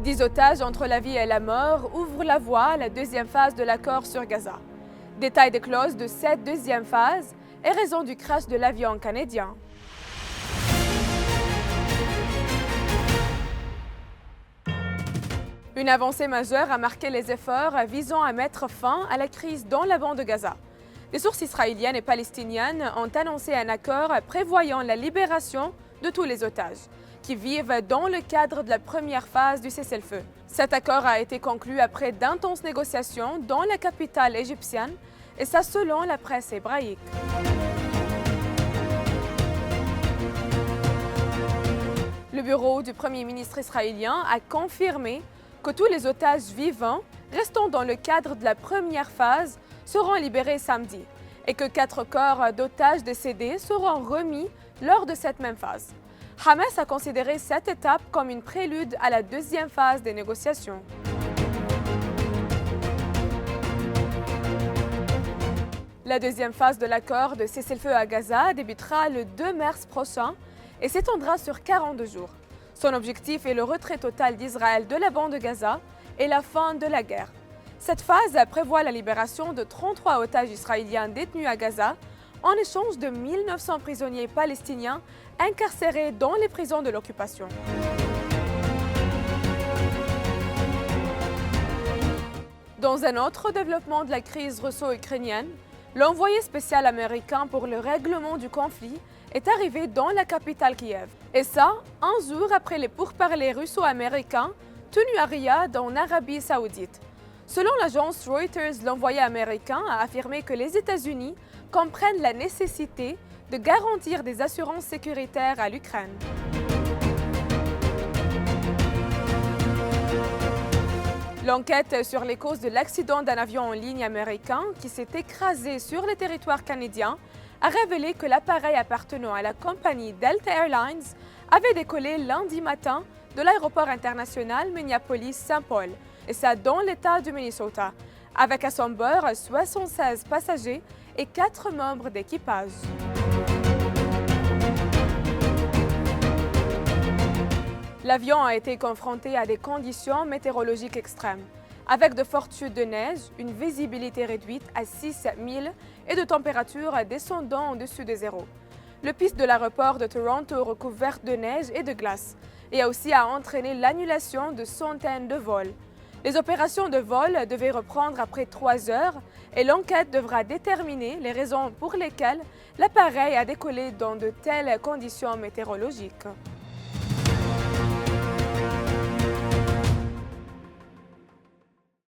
10 otages entre la vie et la mort ouvrent la voie à la deuxième phase de l'accord sur Gaza. Détail des clauses de cette deuxième phase et raison du crash de l'avion canadien. Une avancée majeure a marqué les efforts visant à mettre fin à la crise dans la bande de Gaza. Les sources israéliennes et palestiniennes ont annoncé un accord prévoyant la libération de tous les otages qui vivent dans le cadre de la première phase du cessez-le-feu. Cet accord a été conclu après d'intenses négociations dans la capitale égyptienne, et ça selon la presse hébraïque. Le bureau du Premier ministre israélien a confirmé que tous les otages vivants restant dans le cadre de la première phase seront libérés samedi et que 4 corps d'otages décédés seront remis lors de cette même phase. Hamas a considéré cette étape comme une prélude à la deuxième phase des négociations. La deuxième phase de l'accord de cessez-le-feu à Gaza débutera le 2 mars prochain et s'étendra sur 42 jours. Son objectif est le retrait total d'Israël de la bande de Gaza et la fin de la guerre. Cette phase prévoit la libération de 33 otages israéliens détenus à Gaza en échange de 1900 prisonniers palestiniens incarcérés dans les prisons de l'occupation. Dans un autre développement de la crise russo-ukrainienne, l'envoyé spécial américain pour le règlement du conflit est arrivé dans la capitale Kiev. Et ça, un jour après les pourparlers russo-américains tenus à Riyad en Arabie Saoudite. Selon l'agence Reuters, l'envoyé américain a affirmé que les États-Unis comprennent la nécessité de garantir des assurances sécuritaires à l'Ukraine. L'enquête sur les causes de l'accident d'un avion en ligne américain qui s'est écrasé sur le territoire canadien a révélé que l'appareil appartenant à la compagnie Delta Airlines avait décollé lundi matin de l'aéroport international Minneapolis-Saint Paul, et ça dans l'État du Minnesota, avec à son bord 76 passagers et 4 membres d'équipage. L'avion a été confronté à des conditions météorologiques extrêmes, avec de fortes chutes de neige, une visibilité réduite à 6 milles et de températures descendant au-dessus de zéro. Le piste de l'aéroport de Toronto recouverte de neige et de glace et a aussi entraîné l'annulation de centaines de vols. Les opérations de vol devaient reprendre après 3 heures et l'enquête devra déterminer les raisons pour lesquelles l'appareil a décollé dans de telles conditions météorologiques.